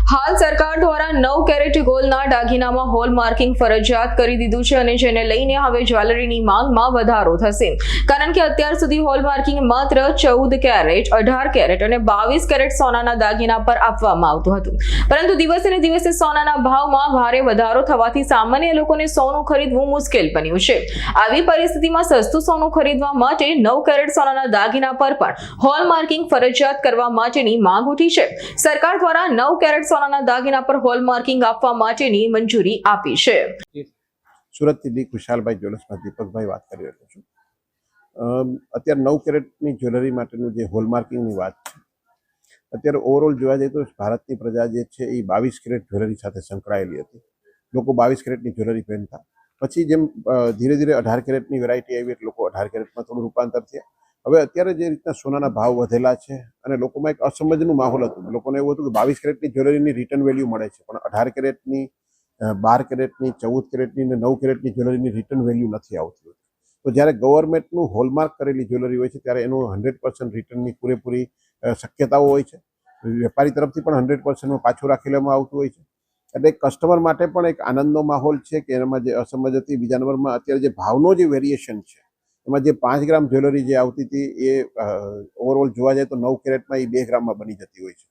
હાલ સરકાર દ્વારા 9 કેરેટ ગોલ્ડના દાગીનામાં હોલમાર્કિંગ ફરજિયાત કરી દીધું છે અને જેને લઈને હવે જ્વેલરીની માંગમાં વધારો થશે કારણ કે અત્યાર સુધી હોલમાર્કિંગ માત્ર 14 કેરેટ 18 કેરેટ અને 22 કેરેટ સોનાના દાગીના પર આપવામાં આવતું હતું પરંતુ દિવસે ને દિવસે સોનાના ભાવમાં ભારે વધારો થવાથી સામાન્ય લોકોને સોનું ખરીદવું મુશ્કેલ બન્યું છે। આવી પરિસ્થિતિમાં સસ્તું સોનું ખરીદવા માટે 9 કેરેટ સોનાના દાગીના પર પણ હોલમાર્કિંગ ફરજિયાત કરવા માટેની માંગ ઉઠી છે। સરકાર દ્વારા 9 કેરેટ સોનાના દાગીના પર હોલમાર્કિંગ આપવા માટેની મંજૂરી આપી છે। સુરતથી ડી ખુશાલભાઈ જ્વેલર્સમાં દીપકભાઈ વાત કરી રહ્યો છું। અત્યારે 9 કેરેટની જ્વેલરી માટેનું જે હોલમાર્કિંગની વાત છે, અત્યારે ઓવરઓલ જોવા જઈએ તો ભારતની પ્રજા જે છે એ 22 કેરેટ જ્વેલરી સાથે સંકળાયેલી હતી। લોકો 22 કેરેટની જ્વેલરી પહેરતા, પછી જેમ ધીરે ધીરે 18 કેરેટની વેરાયટી આવી એટલે લોકો 18 કેરેટમાં થોડું રૂપાંતર થયા। હવે અત્યારે જે રીતના સોનાના ભાવ વધેલા છે અને લોકોમાં એક અસમજનું માહોલ હતું, લોકોને એવું હતું કે 22 કેરેટની જ્વેલરીની રિટર્ન વેલ્યુ મળે છે પણ 18 કેરેટની 12 કેરેટની 14 કેરેટની અને 9 કેરેટની જ્વેલરીની રિટર્ન વેલ્યુ નથી આવતી। તો જ્યારે ગવર્મેન્ટનું હોલમાર્ક કરેલી જ્વેલરી હોય છે ત્યારે એનું 100% રિટર્નની પૂરેપૂરી શક્યતાઓ હોય છે। વેપારી તરફથી પણ 100%માં પાછું રાખી લેવામાં આવતું હોય છે, એટલે કસ્ટમર માટે પણ એક આનંદનો માહોલ છે કે એમાં જે અસમજ હતી। બીજા નંબરમાં અત્યારે જે ભાવનો જે વેરિએશન છે એમાં જે 5 ગ્રામ જ્વેલરી જે આવતી હતી એ ઓવરઓલ જોવા જાય તો 9 કેરેટમાં એ 2 ગ્રામમાં બની જતી હોય છે।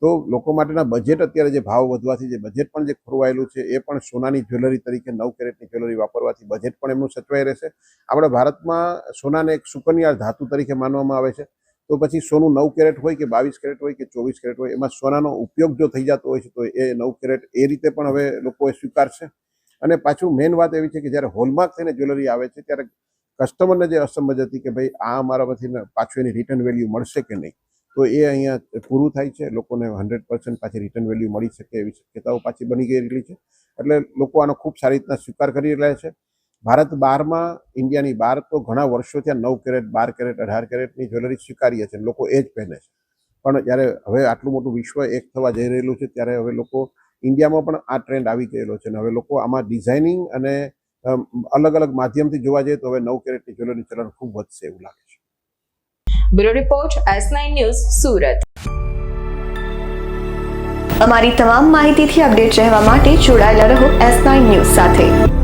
તો લોકો માટેના બજેટ અત્યારે જે ભાવ વધવાથી જે બજેટ પણ જે ખોરવાયેલું છે એ પણ સોનાની જ્વેલરી તરીકે 9 કેરેટની જ્વેલરી વાપરવાથી બજેટ પણ એમનું સચવાઈ રહેશે। આપણા ભારતમાં સોનાને એક સુકન્યા ધાતુ તરીકે માનવામાં આવે છે, તો પછી સોનું 9 કેરેટ હોય કે 22 કેરેટ હોય કે 24 કેરેટ હોય, એમાં સોનાનો ઉપયોગ જો થઈ જતો હોય છે તો એ 9 કેરેટ એ રીતે પણ હવે લોકોએ સ્વીકારશે। અને પાછું મેઇન વાત એવી છે કે જ્યારે હોલમાર્ક થઈને જ્વેલરી આવે છે ત્યારે કસ્ટમરને જે અસમજ હતી કે ભાઈ આ અમારામાંથી પાછું એની રિટર્ન વેલ્યુ મળશે કે નહીં, તો એ અહીંયા પૂરું થાય છે। લોકોને 100% પાછી રિટર્ન વેલ્યુ મળી શકે એવી શક્યતાઓ પાછી બની ગયેલી છે, એટલે લોકો આનો ખૂબ સારી રીતના સ્વીકાર કરી રહ્યા છે। ભારત બહારમાં, ઇન્ડિયાની બહાર તો ઘણા વર્ષો ત્યાં 9 કેરેટ 12 કેરેટ 18 કેરેટની જ્વેલરી સ્વીકારીએ છે, લોકો એ જ પહેરે છે। પણ જ્યારે હવે આટલું મોટું વિશ્વ એક થવા જઈ રહેલું છે ત્યારે હવે લોકો ઇન્ડિયામાં પણ આ ટ્રેન્ડ આવી ગયેલો છે અને હવે લોકો આમાં ડિઝાઇનિંગ અને અલગ અલગ માધ્યમથી જોવા જઈએ તો હવે 9 કેરેટની જ્વેલરી ચલણ ખૂબ વધશે એવું લાગે છે। Bureau report S9 news Surat. અમારી તમામ માહિતીથી અપડેટ રહેવા માટે જોડાયેલા રહો S9 ન્યૂઝ સાથે।